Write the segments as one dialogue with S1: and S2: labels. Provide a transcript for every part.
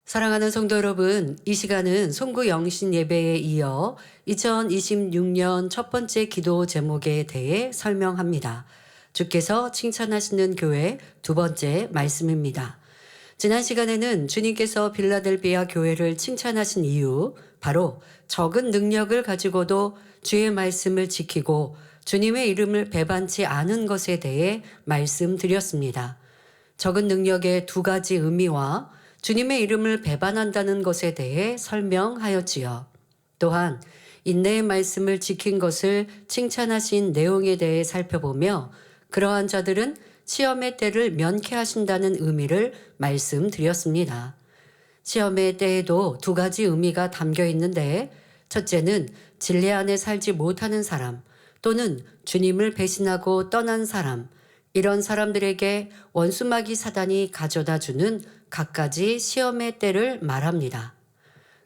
S1: 사랑하는 성도 여러분, 이 시간은 송구 영신 예배에 이어 2026년 첫 번째 기도 제목에 대해 설명합니다. 주께서 칭찬하시는 교회 두 번째 말씀입니다. 지난 시간에는 주님께서 빌라델비아 교회를 칭찬하신 이유, 바로 적은 능력을 가지고도 주의 말씀을 지키고 주님의 이름을 배반치 않은 것에 대해 말씀드렸습니다. 적은 능력의 두 가지 의미와 주님의 이름을 배반한다는 것에 대해 설명하였지요. 또한 인내의 말씀을 지킨 것을 칭찬하신 내용에 대해 살펴보며 그러한 자들은 시험의 때를 면케하신다는 의미를 말씀드렸습니다. 시험의 때에도 두 가지 의미가 담겨 있는데, 첫째는 진리 안에 살지 못하는 사람 또는 주님을 배신하고 떠난 사람, 이런 사람들에게 원수마귀 사단이 가져다 주는 갖가지 시험의 때를 말합니다.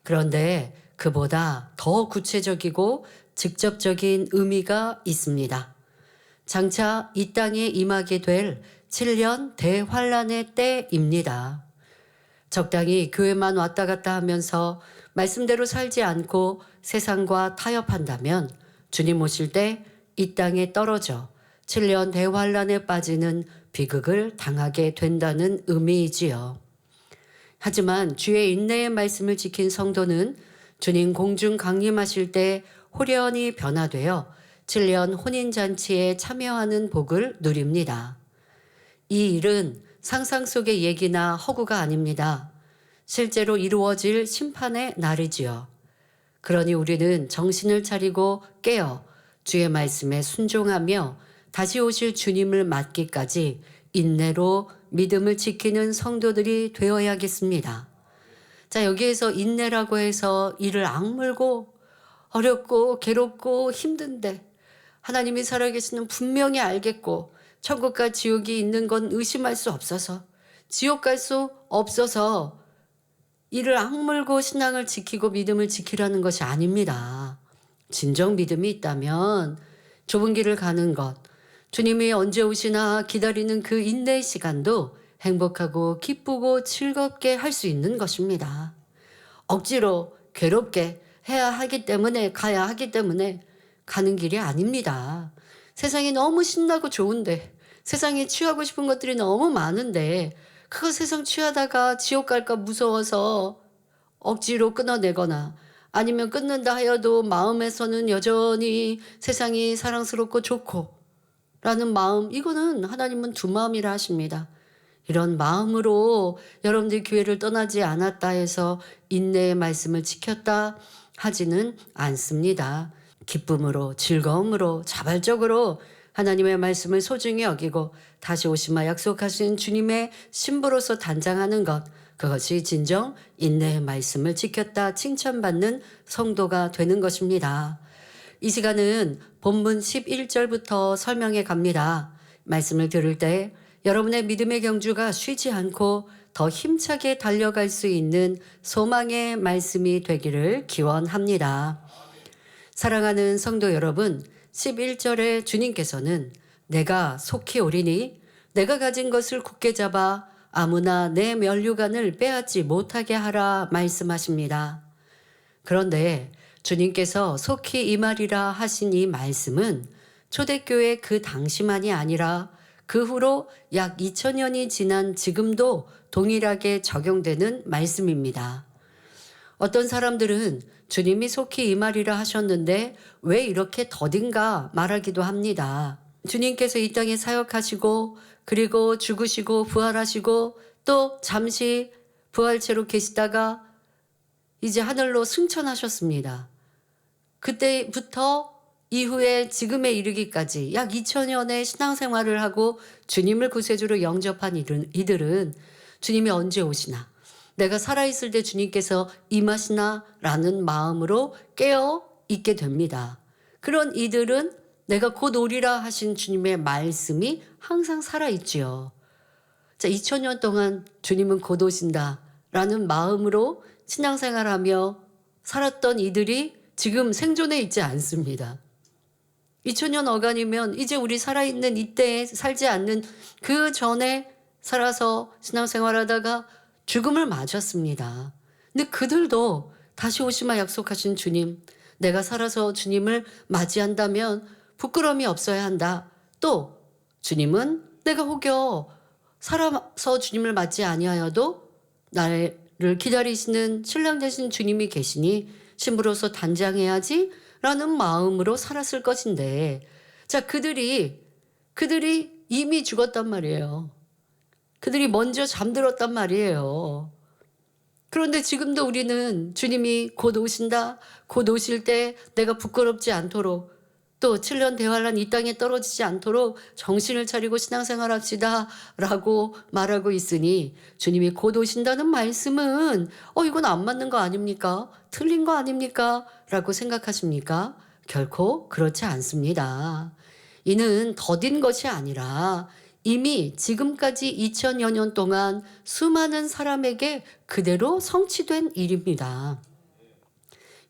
S1: 그런데 그보다 더 구체적이고 직접적인 의미가 있습니다. 장차 이 땅에 임하게 될 7년 대환란의 때입니다. 적당히 교회만 왔다 갔다 하면서 말씀대로 살지 않고 세상과 타협한다면 주님 오실 때 이 땅에 떨어져 7년 대환란에 빠지는 비극을 당하게 된다는 의미이지요. 하지만 주의 인내의 말씀을 지킨 성도는 주님 공중 강림하실 때 호련히 변화되어 7년 혼인잔치에 참여하는 복을 누립니다. 이 일은 상상 속의 얘기나 허구가 아닙니다. 실제로 이루어질 심판의 날이지요. 그러니 우리는 정신을 차리고 깨어 주의 말씀에 순종하며 다시 오실 주님을 맞기까지 인내로 믿음을 지키는 성도들이 되어야겠습니다. 자, 여기에서 인내라고 해서 이를 악물고 어렵고 괴롭고 힘든데 하나님이 살아계시는 분명히 알겠고 천국과 지옥이 있는 건 의심할 수 없어서 지옥 갈 수 없어서 이를 악물고 신앙을 지키고 믿음을 지키라는 것이 아닙니다. 진정 믿음이 있다면 좁은 길을 가는 것, 주님이 언제 오시나 기다리는 그 인내의 시간도 행복하고 기쁘고 즐겁게 할 수 있는 것입니다. 억지로 괴롭게 해야 하기 때문에 가야 하기 때문에 가는 길이 아닙니다. 세상이 너무 신나고 좋은데, 세상에 취하고 싶은 것들이 너무 많은데 그거 세상 취하다가 지옥 갈까 무서워서 억지로 끊어내거나 아니면 끊는다 하여도 마음에서는 여전히 세상이 사랑스럽고 좋고 라는 마음, 이거는 하나님은 두 마음이라 하십니다. 이런 마음으로 여러분들이 교회를 떠나지 않았다 해서 인내의 말씀을 지켰다 하지는 않습니다. 기쁨으로, 즐거움으로, 자발적으로 하나님의 말씀을 소중히 여기고 다시 오시마 약속하신 주님의 신부로서 단장하는 것, 그것이 진정 인내의 말씀을 지켰다 칭찬받는 성도가 되는 것입니다. 이 시간은 본문 11절부터 설명해 갑니다. 말씀을 들을 때 여러분의 믿음의 경주가 쉬지 않고 더 힘차게 달려갈 수 있는 소망의 말씀이 되기를 기원합니다. 사랑하는 성도 여러분, 11절에 주님께서는 내가 속히 오리니 내가 가진 것을 굳게 잡아 아무나 내 면류관을 빼앗지 못하게 하라 말씀하십니다. 그런데 주님께서 속히 임하리라 하신 이 말씀은 초대교회 그 당시만이 아니라 그 후로 약 2000년이 지난 지금도 동일하게 적용되는 말씀입니다. 어떤 사람들은 주님이 속히 임하리라 하셨는데 왜 이렇게 더딘가 말하기도 합니다. 주님께서 이 땅에 사역하시고 그리고 죽으시고 부활하시고 또 잠시 부활체로 계시다가 이제 하늘로 승천하셨습니다. 그때부터 이후에 지금에 이르기까지 약 2000년의 신앙생활을 하고 주님을 구세주로 영접한 이들은 주님이 언제 오시나, 내가 살아있을 때 주님께서 임하시나 라는 마음으로 깨어 있게 됩니다. 그런 이들은 내가 곧 오리라 하신 주님의 말씀이 항상 살아있지요. 자, 2000년 동안 주님은 곧 오신다 라는 마음으로 신앙생활하며 살았던 이들이 지금 생존해 있지 않습니다. 2000년 어간이면 이제 우리 살아있는 이때에 살지 않는 그 전에 살아서 신앙생활하다가 죽음을 맞았습니다. 근데 그들도 다시 오시마 약속하신 주님, 내가 살아서 주님을 맞이한다면 부끄러움이 없어야 한다. 또 주님은 내가 혹여 살아서 주님을 맞지 아니하여도 나를 기다리시는 신랑 되신 주님이 계시니 신부로서 단장해야지 라는 마음으로 살았을 것인데, 자, 그들이 이미 죽었단 말이에요. 그들이 먼저 잠들었단 말이에요. 그런데 지금도 우리는 주님이 곧 오신다, 곧 오실 때 내가 부끄럽지 않도록, 또 7년 대환란 이 땅에 떨어지지 않도록 정신을 차리고 신앙생활 합시다 라고 말하고 있으니, 주님이 곧 오신다는 말씀은 이건 안 맞는 거 아닙니까? 틀린 거 아닙니까? 라고 생각하십니까? 결코 그렇지 않습니다. 이는 더딘 것이 아니라 이미 지금까지 2000여 년 동안 수많은 사람에게 그대로 성취된 일입니다.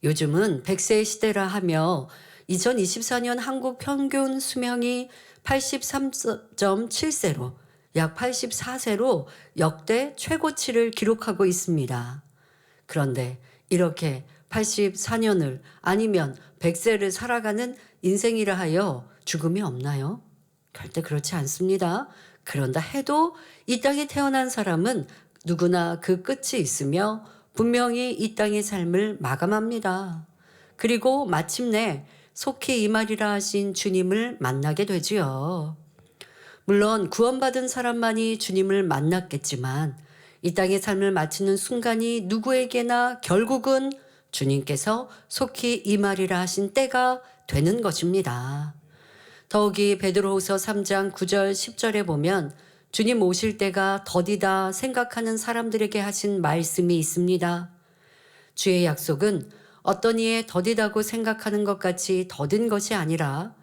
S1: 요즘은 100세 시대라 하며 2024년 한국 평균 수명이 83.7세로 약 84세로 역대 최고치를 기록하고 있습니다. 그런데 이렇게 84년을 아니면 100세를 살아가는 인생이라 하여 죽음이 없나요? 절대 그렇지 않습니다. 그런다 해도 이 땅에 태어난 사람은 누구나 그 끝이 있으며 분명히 이 땅의 삶을 마감합니다. 그리고 마침내 속히 이 말이라 하신 주님을 만나게 되지요. 물론 구원받은 사람만이 주님을 만났겠지만 이 땅의 삶을 마치는 순간이 누구에게나 결국은 주님께서 속히 이 말이라 하신 때가 되는 것입니다. 더욱이 베드로후서 3장 9절 10절에 보면 주님 오실 때가 더디다 생각하는 사람들에게 하신 말씀이 있습니다. 주의 약속은 어떤 이의 더디다고 생각하는 것 같이 더딘 것이 아니라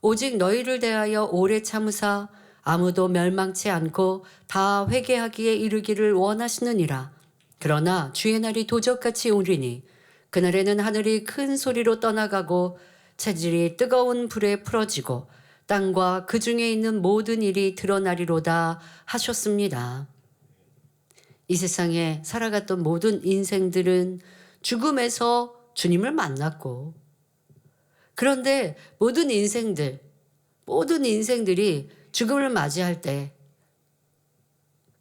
S1: 오직 너희를 대하여 오래 참으사 아무도 멸망치 않고 다 회개하기에 이르기를 원하시느니라. 그러나 주의 날이 도적같이 오리니 그날에는 하늘이 큰 소리로 떠나가고 체질이 뜨거운 불에 풀어지고 땅과 그 중에 있는 모든 일이 드러나리로다 하셨습니다. 이 세상에 살아갔던 모든 인생들은 죽음에서 주님을 만났고, 그런데 모든 인생들이 죽음을 맞이할 때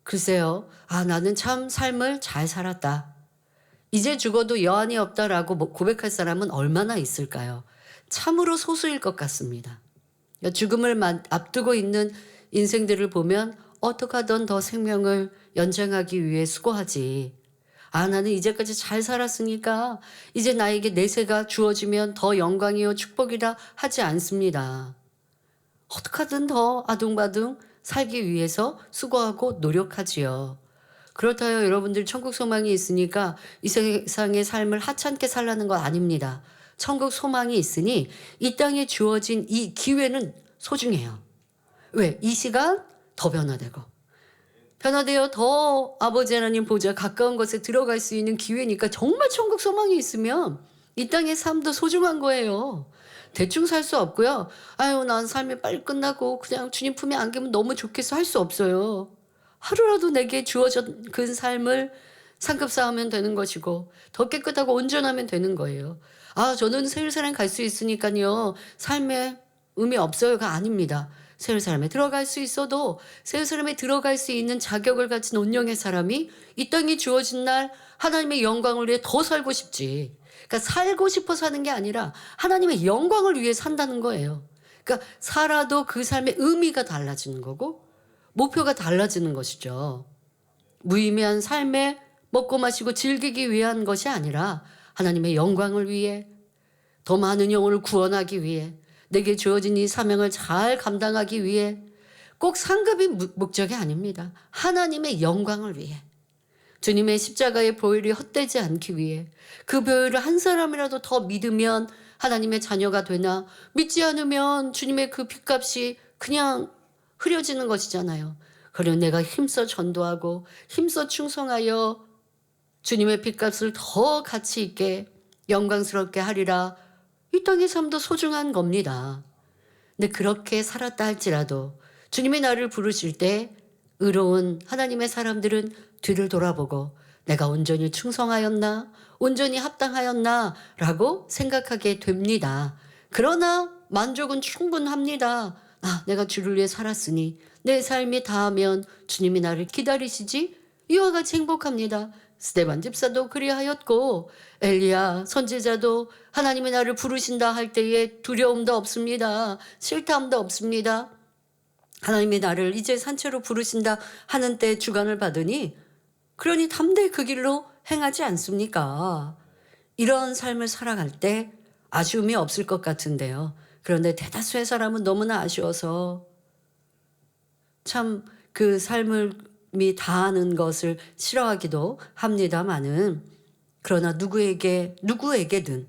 S1: 글쎄요, 나는 참 삶을 잘 살았다, 이제 죽어도 여한이 없다라고 고백할 사람은 얼마나 있을까요? 참으로 소수일 것 같습니다. 죽음을 앞두고 있는 인생들을 보면 어떻게 하든 더 생명을 연장하기 위해 수고하지. 나는 이제까지 잘 살았으니까 이제 나에게 내세가 주어지면 더 영광이요 축복이라 하지 않습니다. 어떻게 하든 더 아둥바둥 살기 위해서 수고하고 노력하지요. 그렇다여 여러분들 천국 소망이 있으니까 이 세상의 삶을 하찮게 살라는 건 아닙니다. 천국 소망이 있으니 이 땅에 주어진 이 기회는 소중해요. 왜? 이 시간 더 변화되어 더 아버지 하나님 보좌 가까운 곳에 들어갈 수 있는 기회니까 정말 천국 소망이 있으면 이 땅의 삶도 소중한 거예요. 대충 살 수 없고요. 난 삶이 빨리 끝나고 그냥 주님 품에 안기면 너무 좋겠어 할 수 없어요. 하루라도 내게 주어진 그 삶을 상급 쌓으면 되는 것이고 더 깨끗하고 온전하면 되는 거예요. 저는 세일사람 갈 수 있으니까요 삶에 의미 없어요가 아닙니다. 세일사람에 들어갈 수 있어도 세일사람에 들어갈 수 있는 자격을 가진 온영의 사람이 이 땅에 주어진 날 하나님의 영광을 위해 더 살고 싶지. 그러니까 살고 싶어 사는 게 아니라 하나님의 영광을 위해 산다는 거예요. 그러니까 살아도 그 삶의 의미가 달라지는 거고 목표가 달라지는 것이죠. 무의미한 삶에 먹고 마시고 즐기기 위한 것이 아니라 하나님의 영광을 위해, 더 많은 영혼을 구원하기 위해, 내게 주어진 이 사명을 잘 감당하기 위해, 꼭 상급이 목적이 아닙니다. 하나님의 영광을 위해, 주님의 십자가의 보혈이 헛되지 않기 위해, 그 보혈을 한 사람이라도 더 믿으면 하나님의 자녀가 되나, 믿지 않으면 주님의 그 핏값이 그냥 흐려지는 것이잖아요. 그래서 내가 힘써 전도하고 힘써 충성하여 주님의 핏값을 더 가치 있게 영광스럽게 하리라. 이 땅의 삶도 소중한 겁니다. 근데 그렇게 살았다 할지라도 주님이 나를 부르실 때 의로운 하나님의 사람들은 뒤를 돌아보고 내가 온전히 충성하였나? 온전히 합당하였나? 라고 생각하게 됩니다. 그러나 만족은 충분합니다. 내가 주를 위해 살았으니 내 삶이 다하면 주님이 나를 기다리시지? 이와 같이 행복합니다. 스데반 집사도 그리하였고 엘리야 선지자도 하나님이 나를 부르신다 할 때에 두려움도 없습니다. 실탐도 없습니다. 하나님이 나를 이제 산채로 부르신다 하는 때 주관을 받으니 그러니 담대히 그 길로 행하지 않습니까? 이런 삶을 살아갈 때 아쉬움이 없을 것 같은데요. 그런데 대다수의 사람은 너무나 아쉬워서 참 그 삶이 다하는 것을 싫어하기도 합니다마는 그러나 누구에게든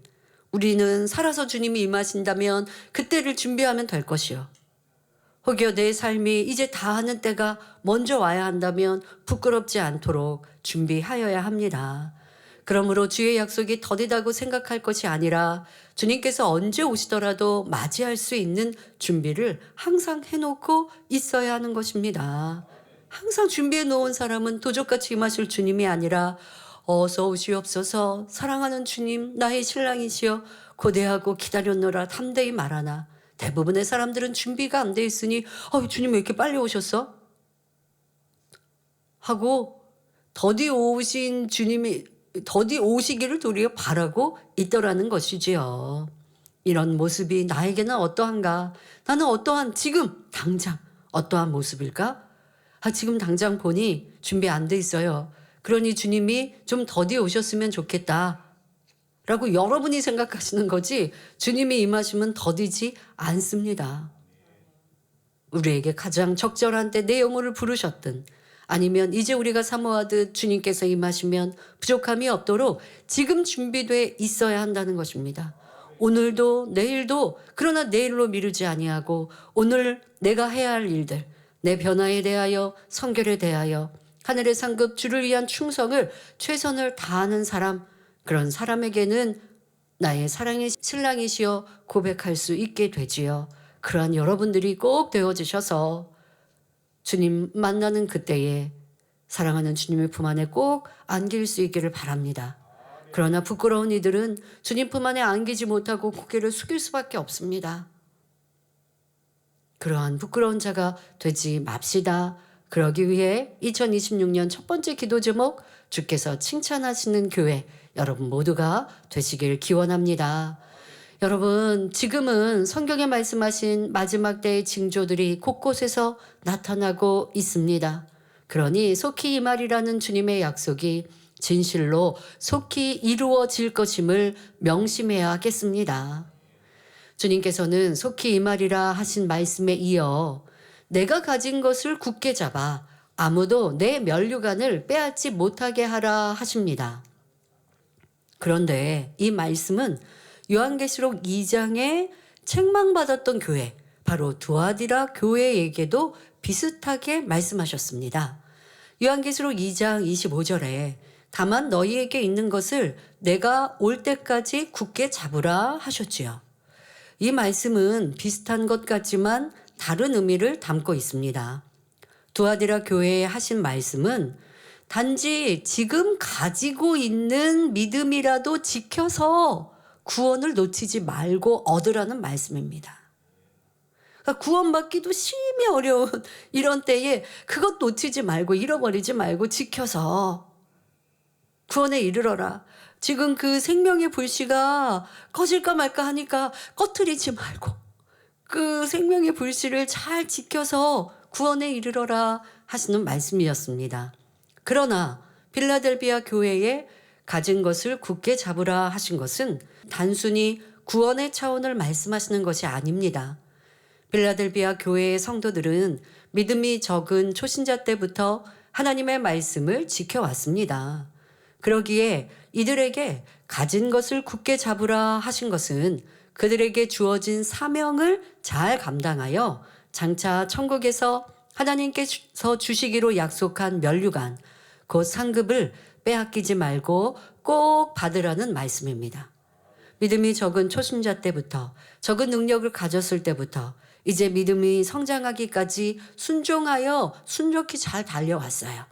S1: 우리는 살아서 주님이 임하신다면 그때를 준비하면 될 것이요. 혹여 내 삶이 이제 다하는 때가 먼저 와야 한다면 부끄럽지 않도록 준비하여야 합니다. 그러므로 주의 약속이 더디다고 생각할 것이 아니라 주님께서 언제 오시더라도 맞이할 수 있는 준비를 항상 해놓고 있어야 하는 것입니다. 항상 준비해 놓은 사람은 도적같이 임하실 주님이 아니라 어서 오시옵소서 사랑하는 주님 나의 신랑이시여 고대하고 기다렸노라 담대히 말하나. 대부분의 사람들은 준비가 안 돼 있으니 주님 왜 이렇게 빨리 오셨어? 하고 더디 오시기를 도리어 바라고 있더라는 것이지요. 이런 모습이 나에게는 어떠한가? 나는 지금 당장 어떠한 모습일까? 지금 당장 보니 준비 안 돼 있어요. 그러니 주님이 좀 더디 오셨으면 좋겠다. 라고 여러분이 생각하시는 거지 주님이 임하시면 더디지 않습니다. 우리에게 가장 적절한 때 내 영혼을 부르셨든 아니면 이제 우리가 사모하듯 주님께서 임하시면 부족함이 없도록 지금 준비돼 있어야 한다는 것입니다. 오늘도 내일도 그러나 내일로 미루지 아니하고 오늘 내가 해야 할 일들 내 변화에 대하여 성결에 대하여 하늘의 상급 주를 위한 충성을 최선을 다하는 사람 그런 사람에게는 나의 사랑의 신랑이시여 고백할 수 있게 되지요. 그러한 여러분들이 꼭 되어주셔서 주님 만나는 그때에 사랑하는 주님의 품 안에 꼭 안길 수 있기를 바랍니다. 그러나 부끄러운 이들은 주님 품 안에 안기지 못하고 고개를 숙일 수밖에 없습니다. 그러한 부끄러운 자가 되지 맙시다. 그러기 위해 2026년 첫 번째 기도 제목 주께서 칭찬하시는 교회 여러분 모두가 되시길 기원합니다. 여러분 지금은 성경에 말씀하신 마지막 때의 징조들이 곳곳에서 나타나고 있습니다. 그러니 속히 이 말이라는 주님의 약속이 진실로 속히 이루어질 것임을 명심해야 하겠습니다. 주님께서는 속히 이 말이라 하신 말씀에 이어 내가 가진 것을 굳게 잡아 아무도 내 면류관을 빼앗지 못하게 하라 하십니다. 그런데 이 말씀은 요한계시록 2장에 책망받았던 교회, 바로 두아디라 교회에게도 비슷하게 말씀하셨습니다. 요한계시록 2장 25절에 다만 너희에게 있는 것을 내가 올 때까지 굳게 잡으라 하셨지요. 이 말씀은 비슷한 것 같지만 다른 의미를 담고 있습니다. 두아디라 교회에 하신 말씀은 단지 지금 가지고 있는 믿음이라도 지켜서 구원을 놓치지 말고 얻으라는 말씀입니다. 그러니까 구원받기도 심히 어려운 이런 때에 그것 놓치지 말고 잃어버리지 말고 지켜서 구원에 이르러라. 지금 그 생명의 불씨가 꺼질까 말까 하니까 꺼트리지 말고 그 생명의 불씨를 잘 지켜서 구원에 이르러라 하시는 말씀이었습니다. 그러나 필라델비아 교회에 가진 것을 굳게 잡으라 하신 것은 단순히 구원의 차원을 말씀하시는 것이 아닙니다. 필라델비아 교회의 성도들은 믿음이 적은 초신자 때부터 하나님의 말씀을 지켜왔습니다. 그러기에 이들에게 가진 것을 굳게 잡으라 하신 것은 그들에게 주어진 사명을 잘 감당하여 장차 천국에서 하나님께서 주시기로 약속한 면류관, 곧 상급을 빼앗기지 말고 꼭 받으라는 말씀입니다. 믿음이 적은 초신자 때부터, 적은 능력을 가졌을 때부터 이제 믿음이 성장하기까지 순종하여 순조히 잘 달려왔어요.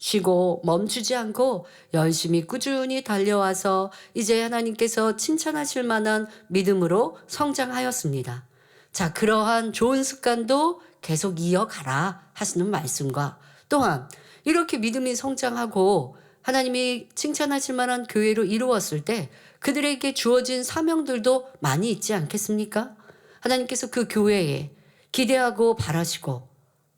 S1: 쉬고 멈추지 않고 열심히 꾸준히 달려와서 이제 하나님께서 칭찬하실 만한 믿음으로 성장하였습니다. 자, 그러한 좋은 습관도 계속 이어가라 하시는 말씀과 또한 이렇게 믿음이 성장하고 하나님이 칭찬하실 만한 교회로 이루었을 때 그들에게 주어진 사명들도 많이 있지 않겠습니까? 하나님께서 그 교회에 기대하고 바라시고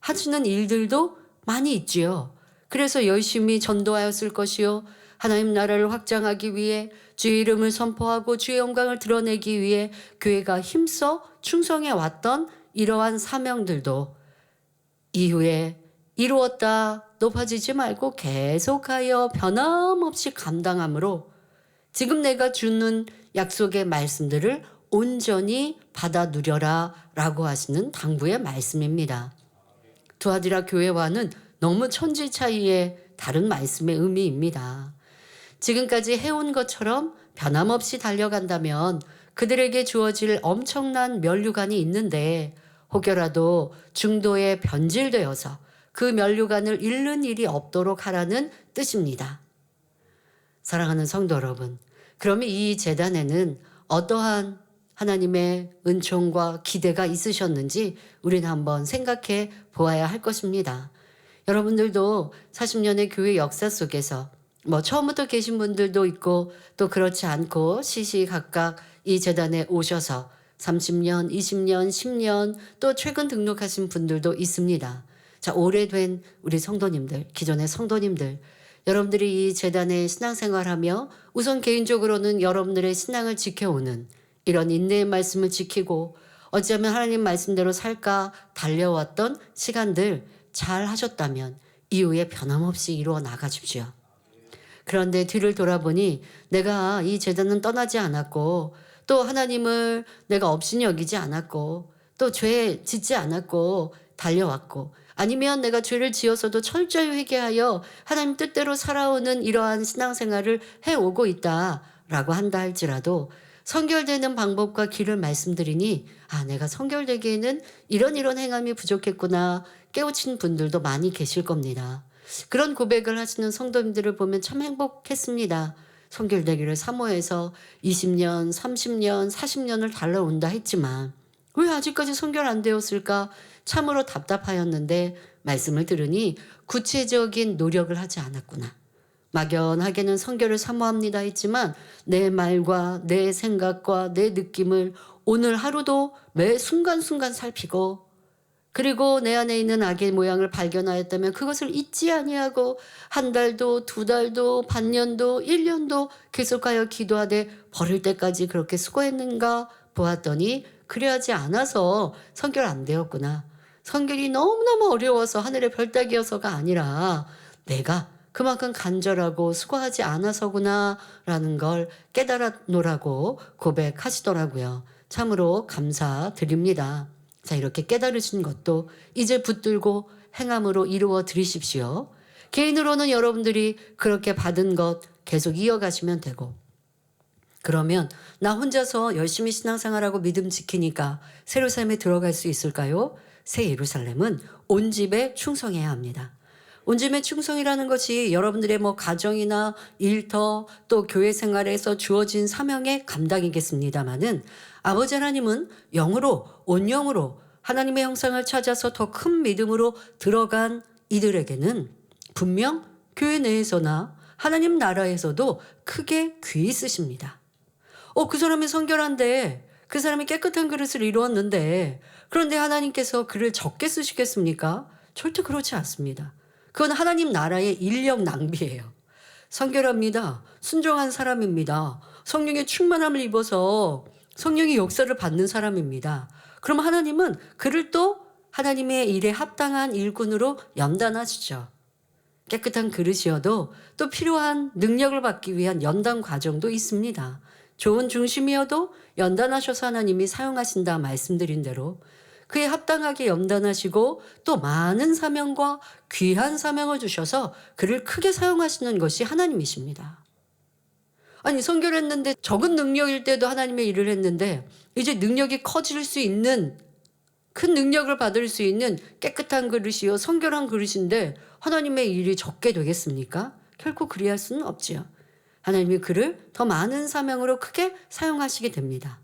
S1: 하시는 일들도 많이 있지요. 그래서 열심히 전도하였을 것이요. 하나님 나라를 확장하기 위해 주의 이름을 선포하고 주의 영광을 드러내기 위해 교회가 힘써 충성해 왔던 이러한 사명들도 이후에 이루었다 높아지지 말고 계속하여 변함없이 감당함으로 지금 내가 주는 약속의 말씀들을 온전히 받아 누려라 라고 하시는 당부의 말씀입니다. 두아디라 교회와는 너무 천지 차이의 다른 말씀의 의미입니다. 지금까지 해온 것처럼 변함없이 달려간다면 그들에게 주어질 엄청난 면류관이 있는데 혹여라도 중도에 변질되어서 그 면류관을 잃는 일이 없도록 하라는 뜻입니다. 사랑하는 성도 여러분, 그러면 이 재단에는 어떠한 하나님의 은총과 기대가 있으셨는지 우리는 한번 생각해 보아야 할 것입니다. 여러분들도 40년의 교회 역사 속에서 처음부터 계신 분들도 있고 또 그렇지 않고 시시각각 이 재단에 오셔서 30년, 20년, 10년 또 최근 등록하신 분들도 있습니다. 자, 오래된 우리 성도님들, 기존의 성도님들, 여러분들이 이 재단에 신앙생활하며 우선 개인적으로는 여러분들의 신앙을 지켜오는 이런 인내의 말씀을 지키고 어찌하면 하나님 말씀대로 살까 달려왔던 시간들 잘 하셨다면 이후에 변함없이 이루어 나가십시오. 그런데 뒤를 돌아보니 내가 이 재단은 떠나지 않았고 또 하나님을 내가 없이 여기지 않았고 또 죄 짓지 않았고 달려왔고 아니면 내가 죄를 지어서도 철저히 회개하여 하나님 뜻대로 살아오는 이러한 신앙생활을 해오고 있다라고 한다 할지라도 성결되는 방법과 길을 말씀드리니 내가 성결되기에는 이런 행함이 부족했구나 깨우친 분들도 많이 계실 겁니다. 그런 고백을 하시는 성도님들을 보면 참 행복했습니다. 성결되기를 사모해서 20년, 30년, 40년을 달려온다 했지만 왜 아직까지 성결 안 되었을까 참으로 답답하였는데 말씀을 들으니 구체적인 노력을 하지 않았구나. 막연하게는 성결을 사모합니다 했지만 내 말과 내 생각과 내 느낌을 오늘 하루도 매 순간순간 살피고 그리고 내 안에 있는 악의 모양을 발견하였다면 그것을 잊지 아니하고 한 달도 두 달도 반년도 1년도 계속하여 기도하되 버릴 때까지 그렇게 수고했는가 보았더니 그래야지 않아서 성결 안 되었구나. 성결이 너무너무 어려워서 하늘의 별 따기여서가 아니라 내가 그만큼 간절하고 수고하지 않아서구나 라는 걸 깨달았노라고 고백하시더라고요. 참으로 감사드립니다. 자, 이렇게 깨달으신 것도 이제 붙들고 행함으로 이루어 드리십시오. 개인으로는 여러분들이 그렇게 받은 것 계속 이어가시면 되고 그러면 나 혼자서 열심히 신앙생활하고 믿음 지키니까 새 예루살렘에 들어갈 수 있을까요? 새 예루살렘은 온 집에 충성해야 합니다. 온 집에 충성이라는 것이 여러분들의 가정이나 일터 또 교회 생활에서 주어진 사명의 감당이겠습니다마는 아버지 하나님은 영으로 온 영으로 하나님의 형상을 찾아서 더 큰 믿음으로 들어간 이들에게는 분명 교회 내에서나 하나님 나라에서도 크게 귀히 쓰십니다. 그 사람이 성결한데 그 사람이 깨끗한 그릇을 이루었는데 그런데 하나님께서 그를 적게 쓰시겠습니까? 절대 그렇지 않습니다. 그건 하나님 나라의 인력 낭비예요. 성결합니다. 순종한 사람입니다. 성령의 충만함을 입어서 성령의 역사를 받는 사람입니다. 그럼 하나님은 그를 또 하나님의 일에 합당한 일꾼으로 연단하시죠. 깨끗한 그릇이어도 또 필요한 능력을 받기 위한 연단 과정도 있습니다. 좋은 중심이어도 연단하셔서 하나님이 사용하신다 말씀드린 대로 그에 합당하게 연단하시고 또 많은 사명과 귀한 사명을 주셔서 그를 크게 사용하시는 것이 하나님이십니다. 아니 성결했는데 적은 능력일 때도 하나님의 일을 했는데 이제 능력이 커질 수 있는 큰 능력을 받을 수 있는 깨끗한 그릇이요 성결한 그릇인데 하나님의 일이 적게 되겠습니까? 결코 그리할 수는 없지요. 하나님이 그를 더 많은 사명으로 크게 사용하시게 됩니다.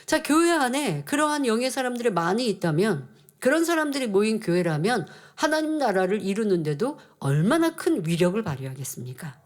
S1: 자, 교회 안에 그러한 영의 사람들이 많이 있다면, 그런 사람들이 모인 교회라면 하나님 나라를 이루는데도 얼마나 큰 위력을 발휘하겠습니까?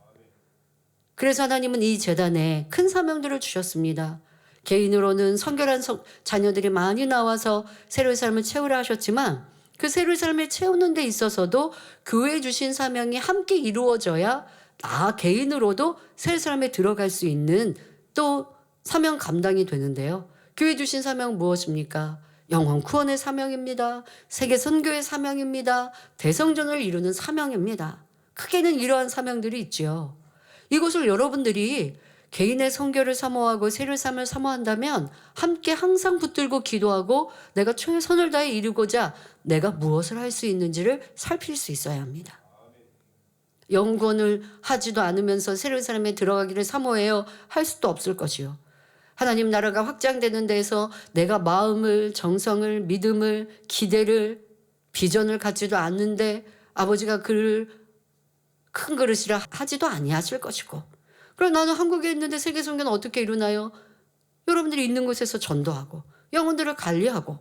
S1: 그래서 하나님은 이 제단에 큰 사명들을 주셨습니다. 개인으로는 성결한 자녀들이 많이 나와서 새로의 삶을 채우라 하셨지만, 그 새로의 삶을 채우는 데 있어서도 교회에 주신 사명이 함께 이루어져야 나 개인으로도 새로의 삶에 들어갈 수 있는 또 사명 감당이 되는데요. 교회 주신 사명 무엇입니까? 영혼 구원의 사명입니다. 세계 선교의 사명입니다. 대성전을 이루는 사명입니다. 크게는 이러한 사명들이 있죠. 이것을 여러분들이 개인의 선교를 사모하고 새로의 삶을 사모한다면 함께 항상 붙들고 기도하고 내가 최선을 다해 이루고자 내가 무엇을 할 수 있는지를 살필 수 있어야 합니다. 영권을 하지도 않으면서 새로운 삶에 들어가기를 사모해요 할 수도 없을 것이요. 하나님 나라가 확장되는 데에서 내가 마음을, 정성을, 믿음을, 기대를, 비전을 갖지도 않는데 아버지가 그를 큰 그릇이라 하지도 아니하실 것이고, 그럼 나는 한국에 있는데 세계 선교는 어떻게 이루나요? 여러분들이 있는 곳에서 전도하고 영혼들을 관리하고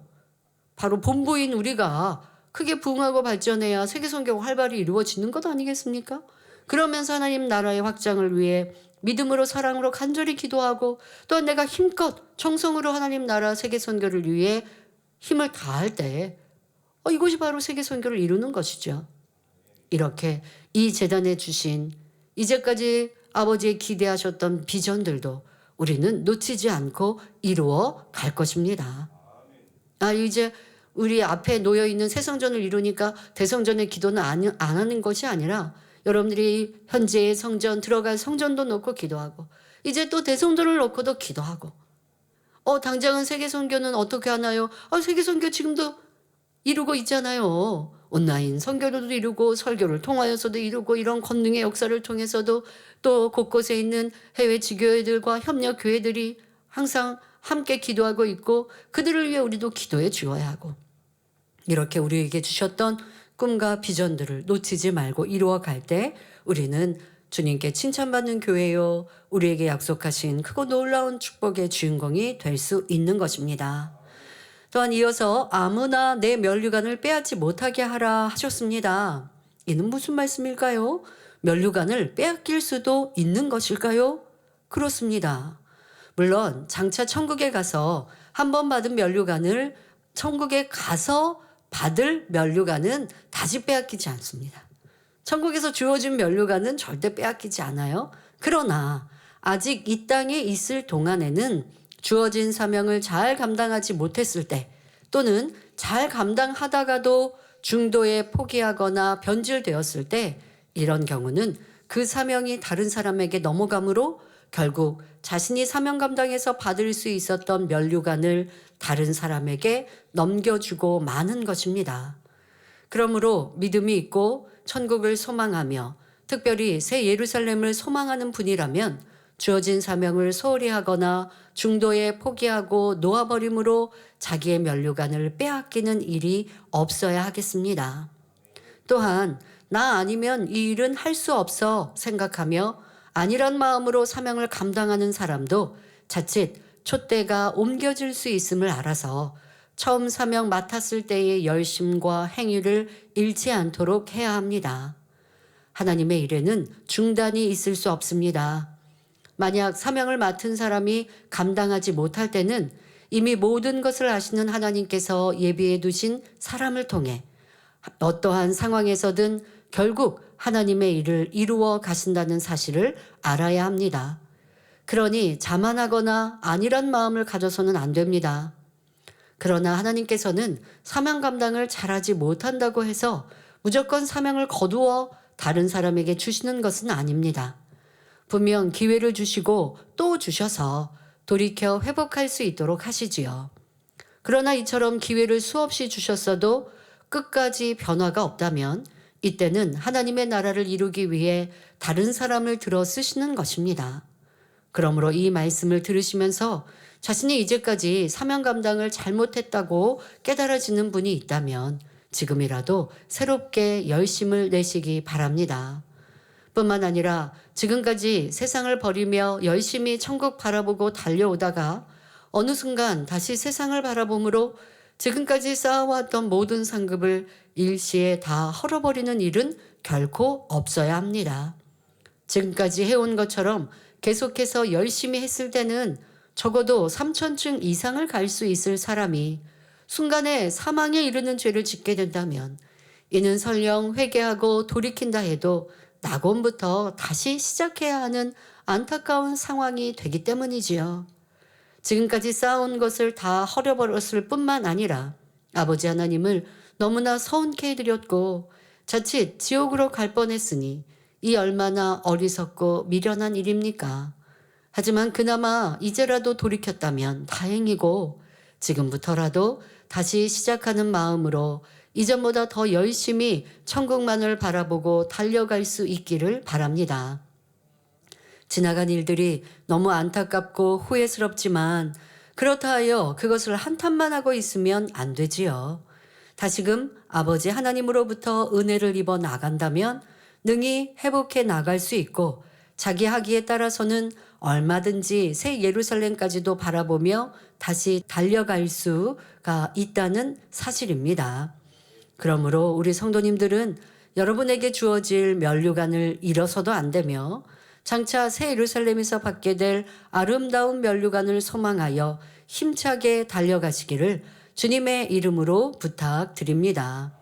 S1: 바로 본부인 우리가 크게 부흥하고 발전해야 세계 선교가 활발히 이루어지는 것 아니겠습니까? 그러면서 하나님 나라의 확장을 위해 믿음으로 사랑으로 간절히 기도하고 또한 내가 힘껏 정성으로 하나님 나라 세계 선교를 위해 힘을 다할 때 이것이 바로 세계 선교를 이루는 것이죠. 이렇게 이 재단에 주신 이제까지 아버지의 기대하셨던 비전들도 우리는 놓치지 않고 이루어 갈 것입니다. 이제 우리 앞에 놓여있는 새 성전을 이루니까 대성전의 기도는 안 하는 것이 아니라 여러분들이 현재의 성전, 들어갈 성전도 놓고 기도하고 이제 또 대성전을 놓고도 기도하고 당장은 세계 선교는 어떻게 하나요? 세계 선교 지금도 이루고 있잖아요. 온라인 선교도 이루고 설교를 통하여서도 이루고 이런 권능의 역사를 통해서도 또 곳곳에 있는 해외 지교회들과 협력 교회들이 항상 함께 기도하고 있고 그들을 위해 우리도 기도해 주어야 하고 이렇게 우리에게 주셨던 꿈과 비전들을 놓치지 말고 이루어 갈 때 우리는 주님께 칭찬받는 교회요 우리에게 약속하신 크고 놀라운 축복의 주인공이 될 수 있는 것입니다. 또한 이어서 아무나 내 면류관을 빼앗지 못하게 하라 하셨습니다. 이는 무슨 말씀일까요? 면류관을 빼앗길 수도 있는 것일까요? 그렇습니다. 물론 장차 천국에 가서 한 번 받은 면류관을 천국에 가서 받을 면류관은 다시 빼앗기지 않습니다. 천국에서 주어진 면류관은 절대 빼앗기지 않아요. 그러나 아직 이 땅에 있을 동안에는 주어진 사명을 잘 감당하지 못했을 때 또는 잘 감당하다가도 중도에 포기하거나 변질되었을 때 이런 경우는 그 사명이 다른 사람에게 넘어가므로 결국 자신이 사명 감당해서 받을 수 있었던 면류관을 다른 사람에게 넘겨주고 마는 것입니다. 그러므로 믿음이 있고 천국을 소망하며 특별히 새 예루살렘을 소망하는 분이라면 주어진 사명을 소홀히 하거나 중도에 포기하고 놓아버림으로 자기의 면류관을 빼앗기는 일이 없어야 하겠습니다. 또한 나 아니면 이 일은 할 수 없어 생각하며 아니란 마음으로 사명을 감당하는 사람도 자칫 촛대가 옮겨질 수 있음을 알아서 처음 사명 맡았을 때의 열심과 행위를 잃지 않도록 해야 합니다. 하나님의 일에는 중단이 있을 수 없습니다. 만약 사명을 맡은 사람이 감당하지 못할 때는 이미 모든 것을 아시는 하나님께서 예비해 두신 사람을 통해 어떠한 상황에서든 결국 하나님의 일을 이루어 가신다는 사실을 알아야 합니다. 그러니 자만하거나 아니란 마음을 가져서는 안 됩니다. 그러나 하나님께서는 사명 감당을 잘하지 못한다고 해서 무조건 사명을 거두어 다른 사람에게 주시는 것은 아닙니다. 분명 기회를 주시고 또 주셔서 돌이켜 회복할 수 있도록 하시지요. 그러나 이처럼 기회를 수없이 주셨어도 끝까지 변화가 없다면 이때는 하나님의 나라를 이루기 위해 다른 사람을 들어 쓰시는 것입니다. 그러므로 이 말씀을 들으시면서 자신이 이제까지 사명 감당을 잘못했다고 깨달아지는 분이 있다면 지금이라도 새롭게 열심을 내시기 바랍니다. 뿐만 아니라 지금까지 세상을 버리며 열심히 천국 바라보고 달려오다가 어느 순간 다시 세상을 바라보므로 지금까지 쌓아왔던 모든 상급을 일시에 다 헐어버리는 일은 결코 없어야 합니다. 지금까지 해온 것처럼 계속해서 열심히 했을 때는 적어도 3,000층 이상을 갈 수 있을 사람이 순간에 사망에 이르는 죄를 짓게 된다면 이는 설령 회개하고 돌이킨다 해도 낙원부터 다시 시작해야 하는 안타까운 상황이 되기 때문이지요. 지금까지 쌓아온 것을 다 헐어버렸을 뿐만 아니라 아버지 하나님을 너무나 서운케 해드렸고 자칫 지옥으로 갈 뻔했으니 이 얼마나 어리석고 미련한 일입니까? 하지만 그나마 이제라도 돌이켰다면 다행이고 지금부터라도 다시 시작하는 마음으로 이전보다 더 열심히 천국만을 바라보고 달려갈 수 있기를 바랍니다. 지나간 일들이 너무 안타깝고 후회스럽지만 그렇다 하여 그것을 한탄만 하고 있으면 안 되지요. 다시금 아버지 하나님으로부터 은혜를 입어 나간다면 능히 회복해 나갈 수 있고 자기 하기에 따라서는 얼마든지 새 예루살렘까지도 바라보며 다시 달려갈 수가 있다는 사실입니다. 그러므로 우리 성도님들은 여러분에게 주어질 면류관을 잃어서도 안 되며 장차 새 예루살렘에서 받게 될 아름다운 면류관을 소망하여 힘차게 달려가시기를 주님의 이름으로 부탁드립니다.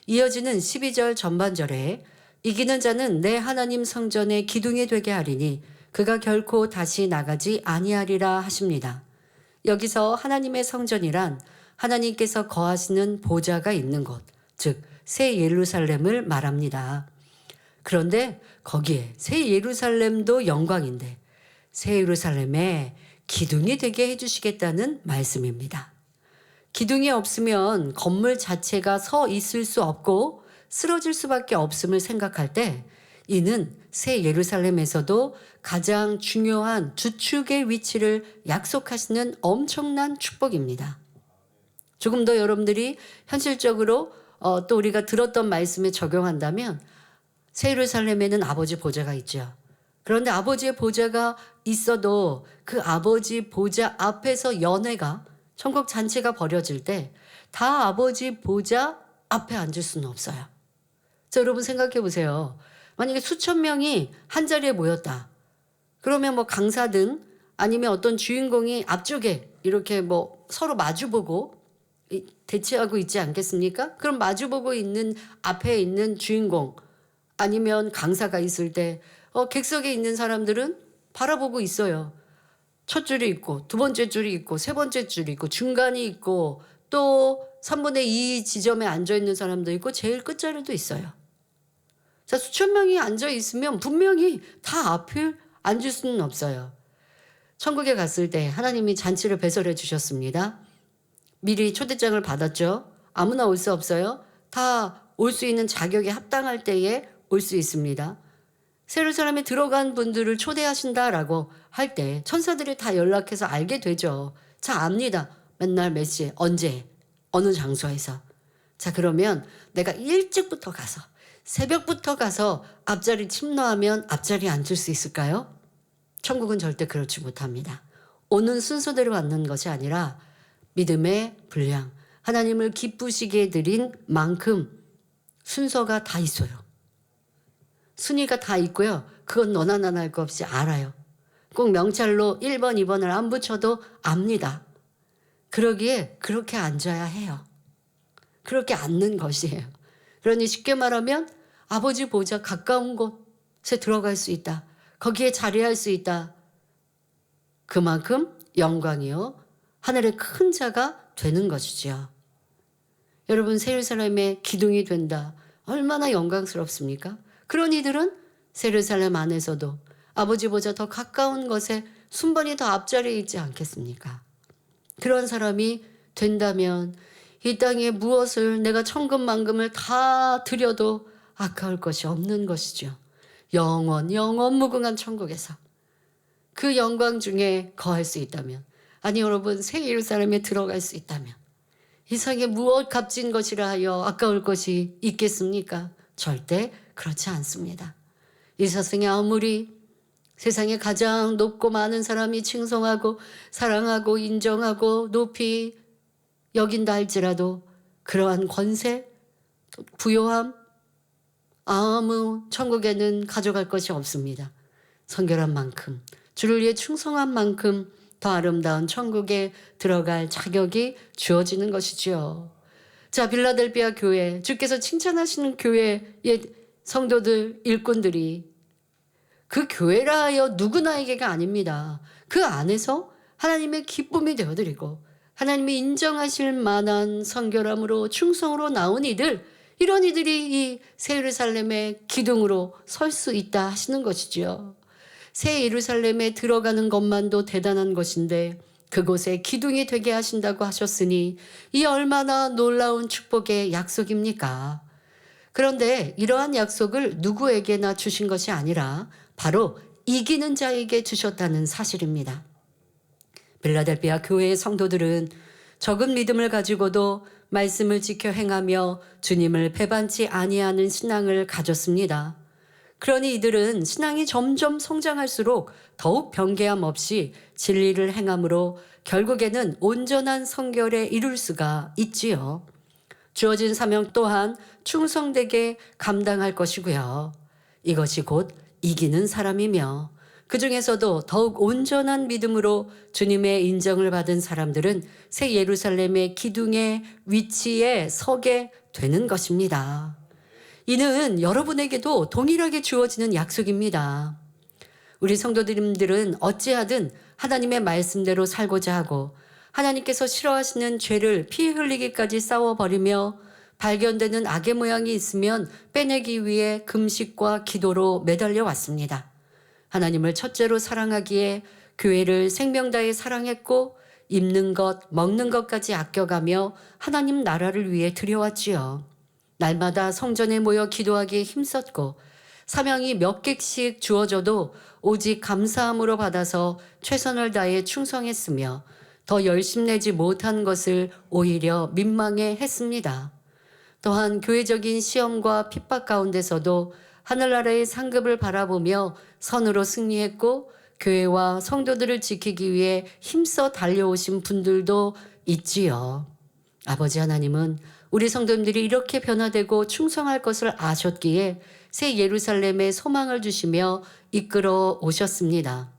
S1: 이어지는 12절 전반절에 이기는 자는 내 하나님 성전의 기둥이 되게 하리니 그가 결코 다시 나가지 아니하리라 하십니다. 여기서 하나님의 성전이란 하나님께서 거하시는 보좌가 있는 곳, 즉 새 예루살렘을 말합니다. 그런데 거기에 새 예루살렘도 영광인데 새 예루살렘에 기둥이 되게 해주시겠다는 말씀입니다. 기둥이 없으면 건물 자체가 서 있을 수 없고 쓰러질 수밖에 없음을 생각할 때 이는 새 예루살렘에서도 가장 중요한 주축의 위치를 약속하시는 엄청난 축복입니다. 조금 더 여러분들이 현실적으로 또 우리가 들었던 말씀에 적용한다면 새 예루살렘에는 아버지 보좌가 있죠. 그런데 아버지의 보좌가 있어도 그 아버지 보좌 앞에서 연회가 천국 잔치가 벌어질 때 다 아버지 보좌 앞에 앉을 수는 없어요. 자, 여러분 생각해 보세요. 만약에 수천 명이 한 자리에 모였다. 그러면 뭐 강사든 아니면 어떤 주인공이 앞쪽에 이렇게 뭐 서로 마주보고 대치하고 있지 않겠습니까? 그럼 마주보고 있는 앞에 있는 주인공 아니면 강사가 있을 때 객석에 있는 사람들은 바라보고 있어요. 첫 줄이 있고 두 번째 줄이 있고 세 번째 줄이 있고 중간이 있고 또 3분의 2 지점에 앉아있는 사람도 있고 제일 끝자리도 있어요. 자, 수천 명이 앉아있으면 분명히 다 앞에 앉을 수는 없어요. 천국에 갔을 때 하나님이 잔치를 배설해 주셨습니다. 미리 초대장을 받았죠. 아무나 올 수 없어요. 다 올 수 있는 자격에 합당할 때에 올 수 있습니다. 새 예루살렘에 들어간 분들을 초대하신다라고 할 때 천사들이 다 연락해서 알게 되죠. 자, 압니다. 맨날 몇 시에 언제 어느 장소에서. 자, 그러면 내가 일찍부터 가서 새벽부터 가서 앞자리 침노하면 앞자리에 앉을 수 있을까요? 천국은 절대 그렇지 못합니다. 오는 순서대로 앉는 것이 아니라 믿음의 분량, 하나님을 기쁘시게 드린 만큼 순서가 다 있어요. 순위가 다 있고요. 그건 너나 나나 할 거 없이 알아요. 꼭 명찰로 1번, 2번을 안 붙여도 압니다. 그러기에 그렇게 앉아야 해요. 그렇게 앉는 것이에요. 그러니 쉽게 말하면 아버지 보좌 가까운 곳에 들어갈 수 있다. 거기에 자리할 수 있다. 그만큼 영광이요. 하늘의 큰 자가 되는 것이지요. 여러분, 새 예루살렘의 기둥이 된다. 얼마나 영광스럽습니까? 그런 이들은 새 예루살렘 안에서도 아버지 보좌 더 가까운 것에 순번이 더 앞자리에 있지 않겠습니까? 그런 사람이 된다면 이 땅에 무엇을 내가 천금만금을 다 드려도 아까울 것이 없는 것이죠. 영원 무궁한 천국에서 그 영광 중에 거할 수 있다면, 아니 여러분 새 예루살렘에 들어갈 수 있다면 이 세상에 무엇 값진 것이라 하여 아까울 것이 있겠습니까? 절대 그렇지 않습니다. 이 세상에 아무리 세상에 가장 높고 많은 사람이 칭송하고 사랑하고 인정하고 높이 여긴다 할지라도 그러한 권세, 부요함, 아무 천국에는 가져갈 것이 없습니다. 성결한 만큼, 주를 위해 충성한 만큼 더 아름다운 천국에 들어갈 자격이 주어지는 것이지요. 자, 빌라델비아 교회, 주께서 칭찬하시는 교회의 성도들, 일꾼들이 그 교회라 하여 누구나에게가 아닙니다. 그 안에서 하나님의 기쁨이 되어드리고 하나님이 인정하실 만한 성결함으로 충성으로 나온 이들, 이런 이들이 이 새 예루살렘의 기둥으로 설 수 있다 하시는 것이지요. 새 예루살렘에 들어가는 것만도 대단한 것인데 그곳에 기둥이 되게 하신다고 하셨으니 이 얼마나 놀라운 축복의 약속입니까? 그런데 이러한 약속을 누구에게나 주신 것이 아니라 바로 이기는 자에게 주셨다는 사실입니다. 빌라델비아 교회의 성도들은 적은 믿음을 가지고도 말씀을 지켜 행하며 주님을 배반치 아니하는 신앙을 가졌습니다. 그러니 이들은 신앙이 점점 성장할수록 더욱 변개함 없이 진리를 행함으로 결국에는 온전한 성결에 이룰 수가 있지요. 주어진 사명 또한 충성되게 감당할 것이고요. 이것이 곧 이기는 사람이며 그 중에서도 더욱 온전한 믿음으로 주님의 인정을 받은 사람들은 새 예루살렘의 기둥의 위치에 서게 되는 것입니다. 이는 여러분에게도 동일하게 주어지는 약속입니다. 우리 성도님들은 어찌하든 하나님의 말씀대로 살고자 하고 하나님께서 싫어하시는 죄를 피 흘리기까지 싸워버리며 발견되는 악의 모양이 있으면 빼내기 위해 금식과 기도로 매달려 왔습니다. 하나님을 첫째로 사랑하기에 교회를 생명 다해 사랑했고 입는 것, 먹는 것까지 아껴가며 하나님 나라를 위해 드려왔지요. 날마다 성전에 모여 기도하기에 힘썼고 사명이 몇 객씩 주어져도 오직 감사함으로 받아서 최선을 다해 충성했으며 더 열심내지 못한 것을 오히려 민망해 했습니다. 또한 교회적인 시험과 핍박 가운데서도 하늘나라의 상급을 바라보며 선으로 승리했고 교회와 성도들을 지키기 위해 힘써 달려오신 분들도 있지요. 아버지 하나님은 우리 성도님들이 이렇게 변화되고 충성할 것을 아셨기에 새 예루살렘에 소망을 주시며 이끌어 오셨습니다.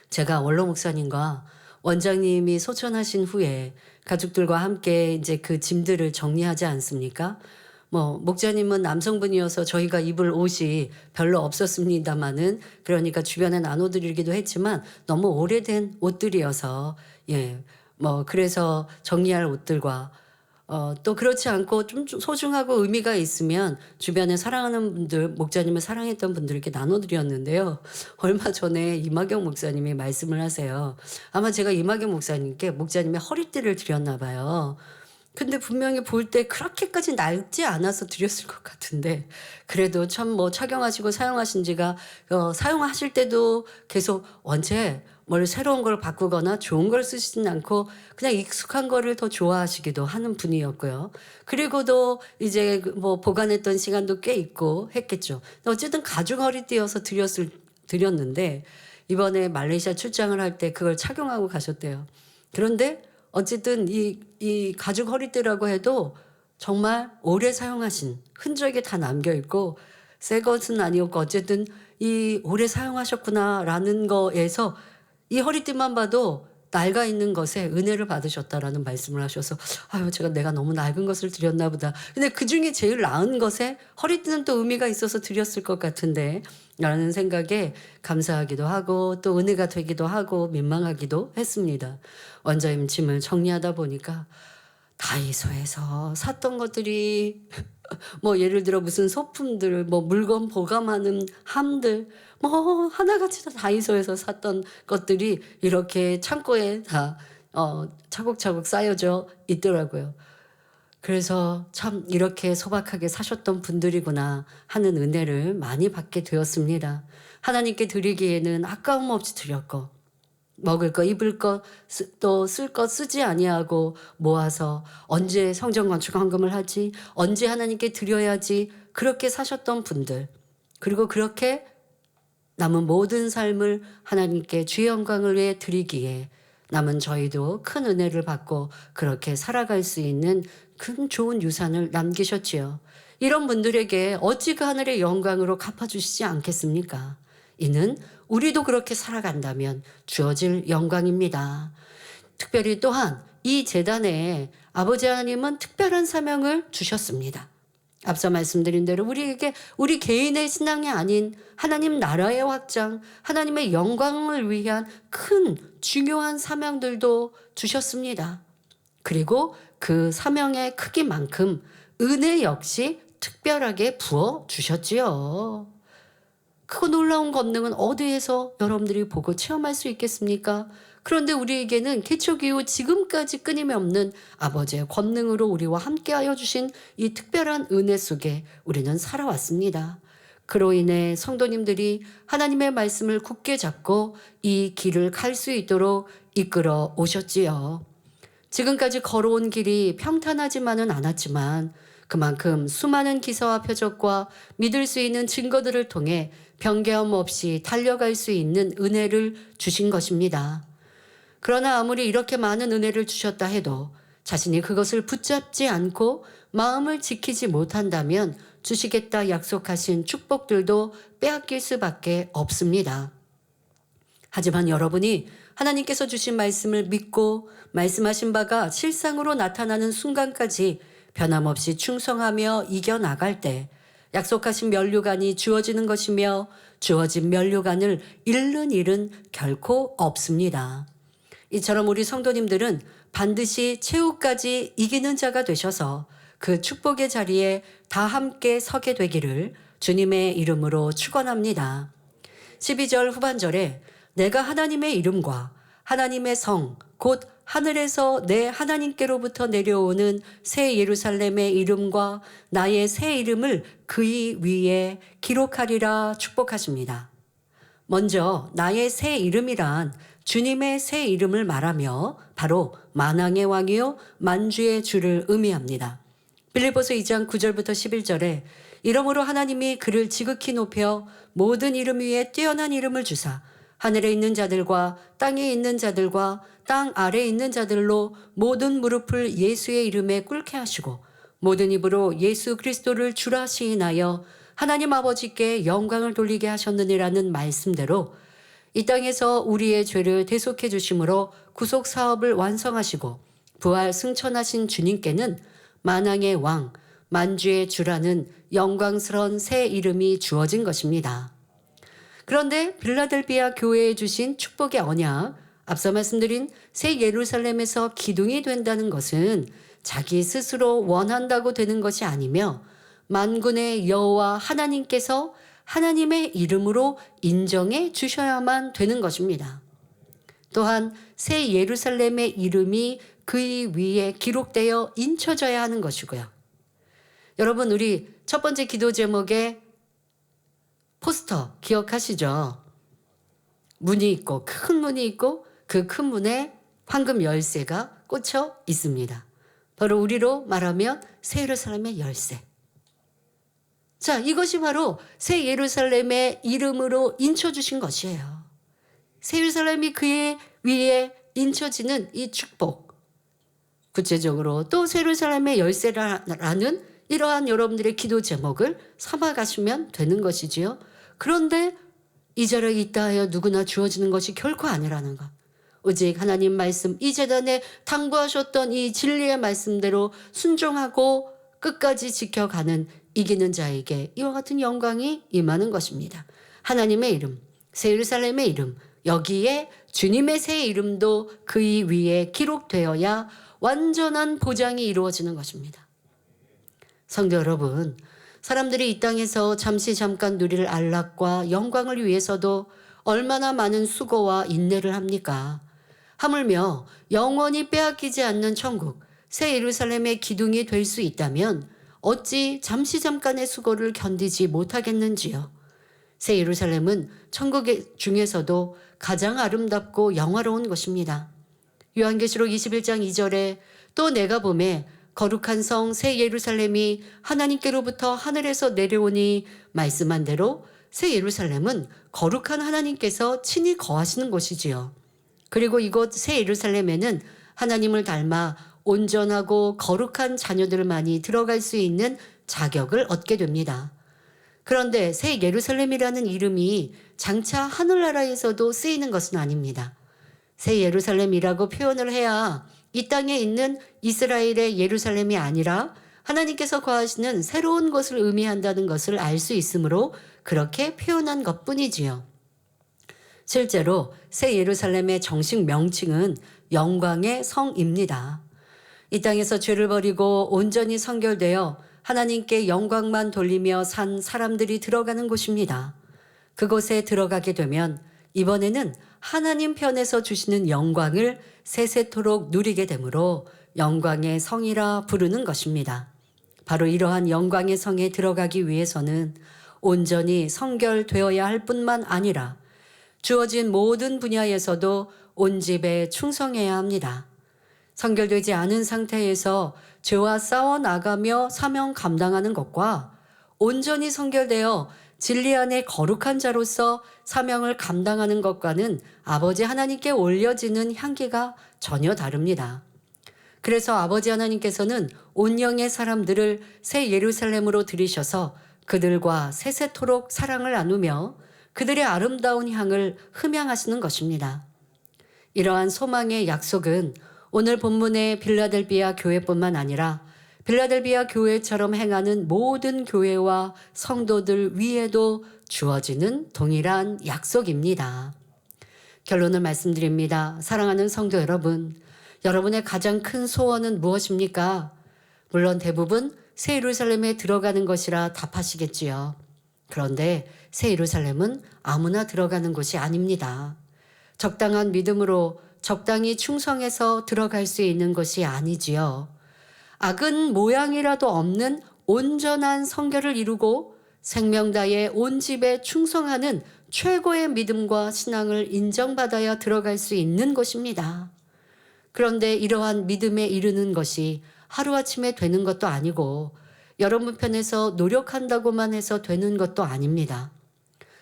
S1: 제가 원로 목사님과 원장님이 소천하신 후에 가족들과 함께 이제 그 짐들을 정리하지 않습니까? 목자님은 남성분이어서 저희가 입을 옷이 별로 없었습니다만은 그러니까 주변에 나눠드리기도 했지만 너무 오래된 옷들이어서 그래서 정리할 옷들과 또 그렇지 않고 좀 소중하고 의미가 있으면 주변에 사랑하는 분들, 목자님을 사랑했던 분들에게 나눠드렸는데요. 얼마 전에 이마경 목사님이 말씀을 하세요. 아마 제가 이마경 목사님께 목자님의 허리띠를 드렸나 봐요. 근데 분명히 볼 때 그렇게까지 낡지 않아서 드렸을 것 같은데 그래도 참 착용하시고 사용하신 지가 사용하실 때도 계속 원체 뭘 새로운 걸 바꾸거나 좋은 걸 쓰시진 않고 그냥 익숙한 거를 더 좋아하시기도 하는 분이었고요. 그리고도 이제 보관했던 시간도 꽤 있고 했겠죠. 어쨌든 가죽 허리띠여서 드렸는데 이번에 말레이시아 출장을 할 때 그걸 착용하고 가셨대요. 그런데 어쨌든 이 가죽 허리띠라고 해도 정말 오래 사용하신 흔적이 다 남겨있고 새 것은 아니었고 어쨌든 이 오래 사용하셨구나라는 거에서 이 허리띠만 봐도 낡아 있는 것에 은혜를 받으셨다라는 말씀을 하셔서 제가 내가 너무 낡은 것을 드렸나 보다. 근데 그중에 제일 나은 것에 허리띠는 또 의미가 있어서 드렸을 것 같은데 라는 생각에 감사하기도 하고 또 은혜가 되기도 하고 민망하기도 했습니다. 원장님 짐을 정리하다 보니까 다이소에서 샀던 것들이 예를 들어 무슨 소품들, 물건 보관하는 함들, 하나같이 다 다이소에서 샀던 것들이 이렇게 창고에 다 차곡차곡 쌓여져 있더라고요. 그래서 참 이렇게 소박하게 사셨던 분들이구나 하는 은혜를 많이 받게 되었습니다. 하나님께 드리기에는 아까움 없이 드렸고 먹을 거 입을 것 또 쓸 것 쓰지 아니하고 모아서 언제 성전 건축 헌금을 하지, 언제 하나님께 드려야지, 그렇게 사셨던 분들, 그리고 그렇게 남은 모든 삶을 하나님께 주의 영광을 위해 드리기에 남은 저희도 큰 은혜를 받고 그렇게 살아갈 수 있는 큰 좋은 유산을 남기셨지요. 이런 분들에게 어찌 그 하늘의 영광으로 갚아주시지 않겠습니까? 이는 우리도 그렇게 살아간다면 주어질 영광입니다. 특별히 또한 이 재단에 아버지 하나님은 특별한 사명을 주셨습니다. 앞서 말씀드린 대로 우리에게 우리 개인의 신앙이 아닌 하나님 나라의 확장, 하나님의 영광을 위한 큰 중요한 사명들도 주셨습니다. 그리고 그 사명의 크기만큼 은혜 역시 특별하게 부어 주셨지요. 크고 놀라운 권능은 어디에서 여러분들이 보고 체험할 수 있겠습니까? 그런데 우리에게는 개척 이후 지금까지 끊임이 없는 아버지의 권능으로 우리와 함께하여 주신 이 특별한 은혜 속에 우리는 살아왔습니다. 그로 인해 성도님들이 하나님의 말씀을 굳게 잡고 이 길을 갈 수 있도록 이끌어 오셨지요. 지금까지 걸어온 길이 평탄하지만은 않았지만 그만큼 수많은 기사와 표적과 믿을 수 있는 증거들을 통해 변개함 없이 달려갈 수 있는 은혜를 주신 것입니다. 그러나 아무리 이렇게 많은 은혜를 주셨다 해도 자신이 그것을 붙잡지 않고 마음을 지키지 못한다면 주시겠다 약속하신 축복들도 빼앗길 수밖에 없습니다. 하지만 여러분이 하나님께서 주신 말씀을 믿고 말씀하신 바가 실상으로 나타나는 순간까지 변함없이 충성하며 이겨나갈 때 약속하신 면류관이 주어지는 것이며 주어진 면류관을 잃는 일은 결코 없습니다. 이처럼 우리 성도님들은 반드시 최후까지 이기는 자가 되셔서 그 축복의 자리에 다 함께 서게 되기를 주님의 이름으로 축원합니다. 12절 후반절에 내가 하나님의 이름과 하나님의 성, 곧 하늘에서 내 하나님께로부터 내려오는 새 예루살렘의 이름과 나의 새 이름을 그의 위에 기록하리라 축복하십니다. 먼저 나의 새 이름이란 주님의 새 이름을 말하며 바로 만왕의 왕이요 만주의 주를 의미합니다. 빌립보서 2장 9절부터 11절에 이러므로 하나님이 그를 지극히 높여 모든 이름 위에 뛰어난 이름을 주사 하늘에 있는 자들과 땅에 있는 자들과 땅 아래에 있는 자들로 모든 무릎을 예수의 이름에 꿇게 하시고 모든 입으로 예수 그리스도를 주라 시인하여 하나님 아버지께 영광을 돌리게 하셨느니라는 말씀대로 이 땅에서 우리의 죄를 대속해 주심으로 구속 사업을 완성하시고 부활 승천하신 주님께는 만왕의 왕, 만주의 주라는 영광스러운 새 이름이 주어진 것입니다. 그런데 빌라델비아 교회에 주신 축복의 언약, 앞서 말씀드린 새 예루살렘에서 기둥이 된다는 것은 자기 스스로 원한다고 되는 것이 아니며 만군의 여호와 하나님께서 하나님의 이름으로 인정해 주셔야만 되는 것입니다. 또한 새 예루살렘의 이름이 그의 위에 기록되어 인쳐져야 하는 것이고요. 여러분, 우리 첫 번째 기도 제목에 포스터 기억하시죠? 문이 있고 큰 문이 있고 그 큰 문에 황금 열쇠가 꽂혀 있습니다. 바로 우리로 말하면 새 예루살렘의 열쇠. 자, 이것이 바로 새 예루살렘의 이름으로 인쳐주신 것이에요. 새 예루살렘이 그의 위에 인쳐지는 이 축복. 구체적으로 또 새 예루살렘의 열쇠라는 이러한 여러분들의 기도 제목을 삼아가시면 되는 것이지요. 그런데 이 자리에 있다 하여 누구나 주어지는 것이 결코 아니라는 것. 오직 하나님 말씀, 이 재단에 당부하셨던 이 진리의 말씀대로 순종하고 끝까지 지켜가는 이기는 자에게 이와 같은 영광이 임하는 것입니다. 하나님의 이름, 새 예루살렘의 이름, 여기에 주님의 새 이름도 그의 위에 기록되어야 완전한 보장이 이루어지는 것입니다. 성도 여러분, 사람들이 이 땅에서 잠깐 누릴 안락과 영광을 위해서도 얼마나 많은 수고와 인내를 합니까? 하물며 영원히 빼앗기지 않는 천국, 새 예루살렘의 기둥이 될 수 있다면 어찌 잠깐의 수고를 견디지 못하겠는지요. 새 예루살렘은 천국 중에서도 가장 아름답고 영화로운 곳입니다. 요한계시록 21장 2절에 또 내가 보매 거룩한 성 새 예루살렘이 하나님께로부터 하늘에서 내려오니 말씀한 대로 새 예루살렘은 거룩한 하나님께서 친히 거하시는 곳이지요. 그리고 이곳 새 예루살렘에는 하나님을 닮아 온전하고 거룩한 자녀들만이 들어갈 수 있는 자격을 얻게 됩니다. 그런데 새 예루살렘이라는 이름이 장차 하늘나라에서도 쓰이는 것은 아닙니다. 새 예루살렘이라고 표현을 해야 이 땅에 있는 이스라엘의 예루살렘이 아니라 하나님께서 거하시는 새로운 곳을 의미한다는 것을 알 수 있으므로 그렇게 표현한 것뿐이지요. 실제로 새 예루살렘의 정식 명칭은 영광의 성입니다. 이 땅에서 죄를 버리고 온전히 성결되어 하나님께 영광만 돌리며 산 사람들이 들어가는 곳입니다. 그곳에 들어가게 되면 이번에는 하나님 편에서 주시는 영광을 세세토록 누리게 되므로 영광의 성이라 부르는 것입니다. 바로 이러한 영광의 성에 들어가기 위해서는 온전히 성결되어야 할 뿐만 아니라 주어진 모든 분야에서도 온 집에 충성해야 합니다. 성결되지 않은 상태에서 죄와 싸워 나가며 사명 감당하는 것과 온전히 성결되어 진리 안에 거룩한 자로서 사명을 감당하는 것과는 아버지 하나님께 올려지는 향기가 전혀 다릅니다. 그래서 아버지 하나님께서는 온 영의 사람들을 새 예루살렘으로 들이셔서 그들과 세세토록 사랑을 나누며 그들의 아름다운 향을 흠양하시는 것입니다. 이러한 소망의 약속은 오늘 본문의 빌라델비아 교회뿐만 아니라 빌라델비아 교회처럼 행하는 모든 교회와 성도들 위에도 주어지는 동일한 약속입니다. 결론을 말씀드립니다. 사랑하는 성도 여러분, 여러분의 가장 큰 소원은 무엇입니까? 물론 대부분 새 예루살렘에 들어가는 것이라 답하시겠지요. 그런데 새 예루살렘은 아무나 들어가는 곳이 아닙니다. 적당한 믿음으로 적당히 충성해서 들어갈 수 있는 것이 아니지요. 악은 모양이라도 없는 온전한 성결을 이루고 생명다의 온 집에 충성하는 최고의 믿음과 신앙을 인정받아야 들어갈 수 있는 곳입니다. 그런데 이러한 믿음에 이르는 것이 하루아침에 되는 것도 아니고 여러분 편에서 노력한다고만 해서 되는 것도 아닙니다.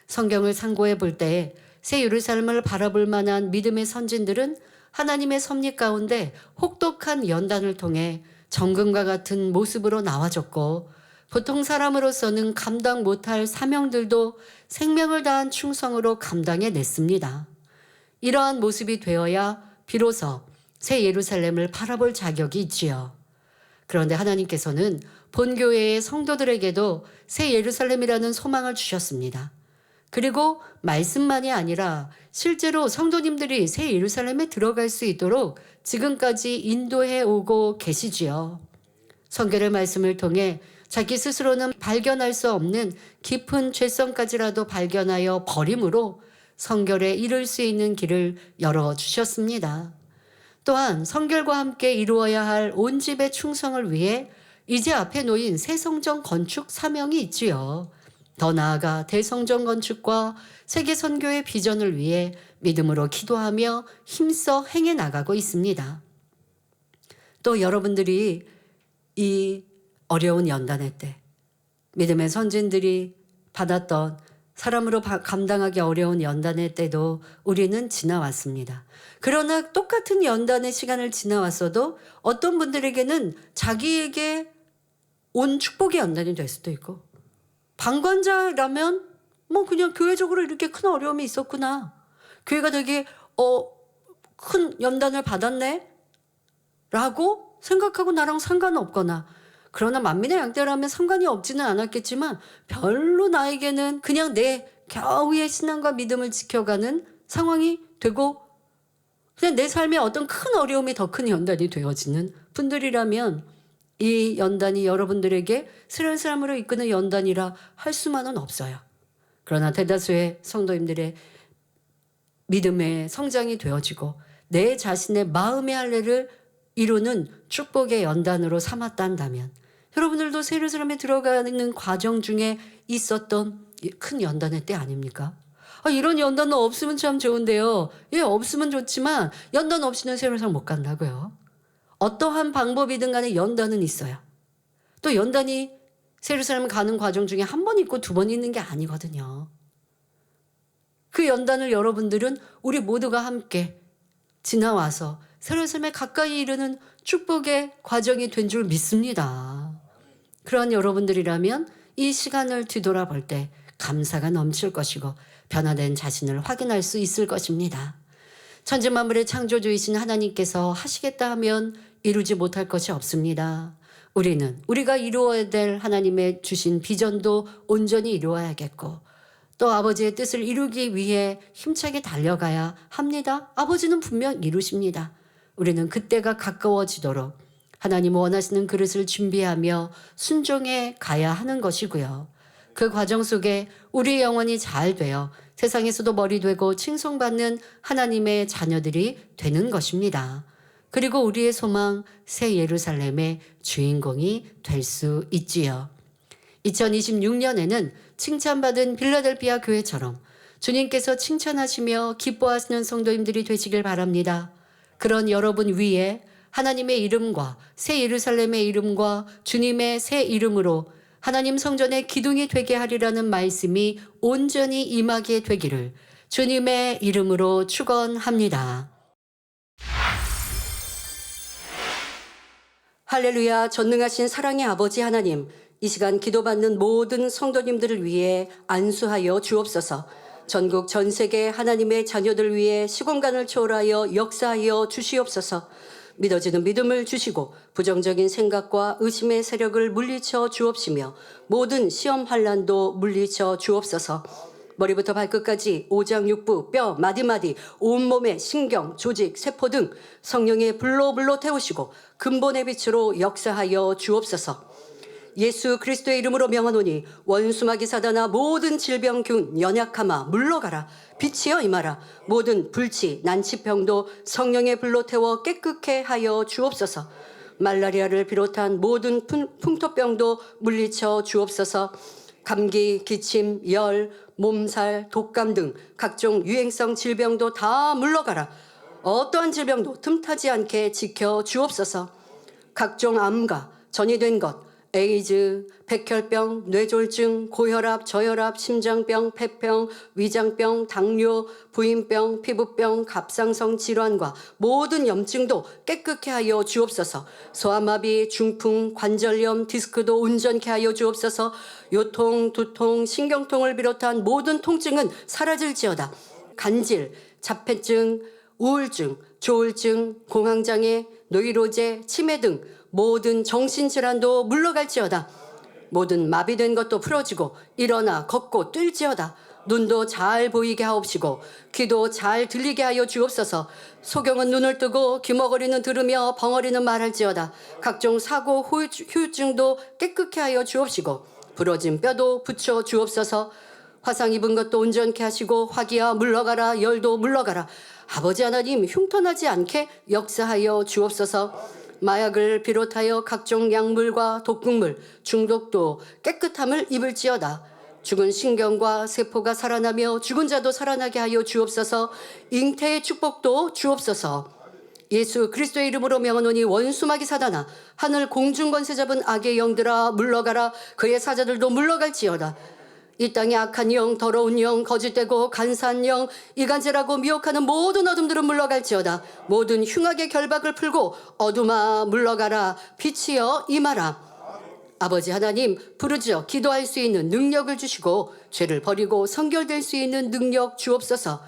S1: 성경을 상고해 볼 때 새 예루살렘을 바라볼 만한 믿음의 선진들은 하나님의 섭리 가운데 혹독한 연단을 통해 정금과 같은 모습으로 나와줬고 보통 사람으로서는 감당 못할 사명들도 생명을 다한 충성으로 감당해냈습니다. 이러한 모습이 되어야 비로소 새 예루살렘을 바라볼 자격이 있지요. 그런데 하나님께서는 본교회의 성도들에게도 새 예루살렘이라는 소망을 주셨습니다. 그리고 말씀만이 아니라 실제로 성도님들이 새 예루살렘에 들어갈 수 있도록 지금까지 인도해 오고 계시지요. 성경의 말씀을 통해 자기 스스로는 발견할 수 없는 깊은 죄성까지라도 발견하여 버림으로 성결에 이를 수 있는 길을 열어주셨습니다. 또한 성결과 함께 이루어야 할 온 집의 충성을 위해 이제 앞에 놓인 새 성전 건축 사명이 있지요. 더 나아가 대성전 건축과 세계 선교의 비전을 위해 믿음으로 기도하며 힘써 행해 나가고 있습니다. 또 여러분들이 이 어려운 연단의 때 믿음의 선진들이 받았던 사람으로 감당하기 어려운 연단의 때도 우리는 지나왔습니다. 그러나 똑같은 연단의 시간을 지나왔어도 어떤 분들에게는 자기에게 온 축복의 연단이 될 수도 있고 방관자라면 뭐 그냥 교회적으로 이렇게 큰 어려움이 있었구나. 교회가 되게 큰 연단을 받았네 라고 생각하고 나랑 상관없거나 그러나 만민의 양떼라면 상관이 없지는 않았겠지만 별로 나에게는 그냥 내 겨우의 신앙과 믿음을 지켜가는 상황이 되고 그냥 내 삶에 어떤 큰 어려움이 더 큰 연단이 되어지는 분들이라면 이 연단이 여러분들에게 슬슬함으로 이끄는 연단이라 할 수만은 없어요. 그러나 대다수의 성도님들의 믿음의 성장이 되어지고 내 자신의 마음의 할례를 이루는 축복의 연단으로 삼았다 한다면 여러분들도 새 예루살렘에 들어가는 과정 중에 있었던 큰 연단의 때 아닙니까? 이런 연단은 없으면 참 좋은데요. 예, 없으면 좋지만 연단 없이는 세례상 못 간다고요. 어떠한 방법이든 간에 연단은 있어요. 또 연단이 세례사람 가는 과정 중에 한 번 있고 두 번 있는 게 아니거든요. 그 연단을 여러분들은 우리 모두가 함께 지나와서 세례사람에 가까이 이르는 축복의 과정이 된 줄 믿습니다. 그런 여러분들이라면 이 시간을 뒤돌아볼 때 감사가 넘칠 것이고 변화된 자신을 확인할 수 있을 것입니다. 천지만물의 창조주이신 하나님께서 하시겠다 하면 이루지 못할 것이 없습니다. 우리는 우리가 이루어야 될 하나님의 주신 비전도 온전히 이루어야겠고 또 아버지의 뜻을 이루기 위해 힘차게 달려가야 합니다. 아버지는 분명 이루십니다. 우리는 그때가 가까워지도록 하나님 원하시는 그릇을 준비하며 순종해 가야 하는 것이고요. 그 과정 속에 우리 영혼이 잘 되어 세상에서도 머리 되고 칭송받는 하나님의 자녀들이 되는 것입니다. 그리고 우리의 소망 새 예루살렘의 주인공이 될 수 있지요. 2026년에는 칭찬받은 빌라델피아 교회처럼 주님께서 칭찬하시며 기뻐하시는 성도님들이 되시길 바랍니다. 그런 여러분 위에 하나님의 이름과 새 예루살렘의 이름과 주님의 새 이름으로 하나님 성전의 기둥이 되게 하리라는 말씀이 온전히 임하게 되기를 주님의 이름으로 축원합니다. 할렐루야. 전능하신 사랑의 아버지 하나님, 이 시간 기도받는 모든 성도님들을 위해 안수하여 주옵소서. 전국 전 세계 하나님의 자녀들 위해 시공간을 초월하여 역사하여 주시옵소서. 믿어지는 믿음을 주시고 부정적인 생각과 의심의 세력을 물리쳐 주옵시며 모든 시험 환난도 물리쳐 주옵소서. 머리부터 발끝까지 오장육부, 뼈, 마디마디, 온몸의 신경, 조직, 세포 등 성령의 불로 태우시고 근본의 빛으로 역사하여 주옵소서. 예수 그리스도의 이름으로 명하노니 원수마귀 사단아 모든 질병균 연약함아 물러가라. 빛이여 임하라. 모든 불치 난치병도 성령의 불로 태워 깨끗게 하여 주옵소서. 말라리아를 비롯한 모든 풍토병도 물리쳐 주옵소서. 감기, 기침, 열, 몸살, 독감 등 각종 유행성 질병도 다 물러가라. 어떠한 질병도 틈타지 않게 지켜 주옵소서. 각종 암과 전이된 것, 에이즈, 백혈병, 뇌졸중, 고혈압, 저혈압, 심장병, 폐병, 위장병, 당뇨, 부인병, 피부병, 갑상선 질환과 모든 염증도 깨끗게 하여 주옵소서. 소아마비, 중풍, 관절염, 디스크도 온전케 하여 주옵소서. 요통, 두통, 신경통을 비롯한 모든 통증은 사라질지어다. 간질, 자폐증, 우울증, 조울증, 공황장애, 노이로제, 치매 등 모든 정신질환도 물러갈지어다. 모든 마비된 것도 풀어지고 일어나 걷고 뛸지어다. 눈도 잘 보이게 하옵시고 귀도 잘 들리게 하여 주옵소서. 소경은 눈을 뜨고 귀머거리는 들으며 벙어리는 말할지어다. 각종 사고 후유증도 깨끗게 하여 주옵시고 부러진 뼈도 붙여 주옵소서. 화상 입은 것도 온전케 하시고 화기야 물러가라. 열도 물러가라. 아버지 하나님 흉터나지 않게 역사하여 주옵소서. 마약을 비롯하여 각종 약물과 독극물, 중독도 깨끗함을 입을지어다. 죽은 신경과 세포가 살아나며 죽은 자도 살아나게 하여 주옵소서. 잉태의 축복도 주옵소서. 예수 그리스도의 이름으로 명하노니 원수마귀 사단아 하늘 공중 권세 잡은 악의 영들아 물러가라. 그의 사자들도 물러갈지어다. 이 땅의 악한 영, 더러운 영, 거짓되고 간사한 영, 이간질하고 미혹하는 모든 어둠들은 물러갈지어다. 모든 흉악의 결박을 풀고 어둠아 물러가라. 빛이여 임하라. 아버지 하나님 부르짖어 기도할 수 있는 능력을 주시고 죄를 버리고 성결될 수 있는 능력 주옵소서.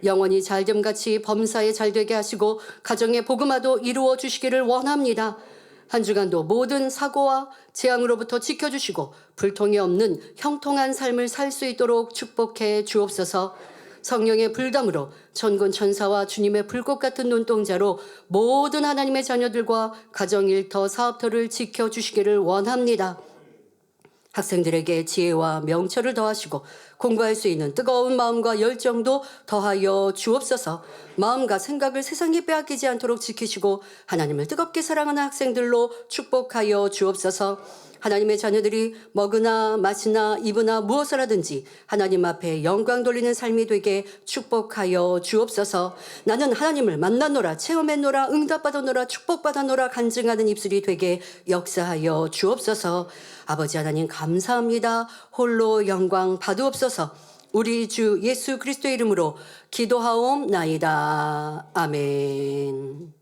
S1: 영원히 잘됨같이 범사에 잘되게 하시고 가정의 복음화도 이루어 주시기를 원합니다. 한 주간도 모든 사고와 재앙으로부터 지켜주시고 불통이 없는 형통한 삶을 살 수 있도록 축복해 주옵소서. 성령의 불담으로 천군 천사와 주님의 불꽃 같은 눈동자로 모든 하나님의 자녀들과 가정일터 사업터를 지켜주시기를 원합니다. 학생들에게 지혜와 명철을 더하시고 공부할 수 있는 뜨거운 마음과 열정도 더하여 주옵소서. 마음과 생각을 세상에 빼앗기지 않도록 지키시고 하나님을 뜨겁게 사랑하는 학생들로 축복하여 주옵소서. 하나님의 자녀들이 먹으나 마시나 입으나 무엇을 하든지 하나님 앞에 영광 돌리는 삶이 되게 축복하여 주옵소서. 나는 하나님을 만나노라, 체험했노라, 응답받았노라, 축복받았노라 간증하는 입술이 되게 역사하여 주옵소서. 아버지 하나님 감사합니다. 홀로 영광 받으옵소서. 우리 주 예수 그리스도의 이름으로 기도하옵나이다. 아멘.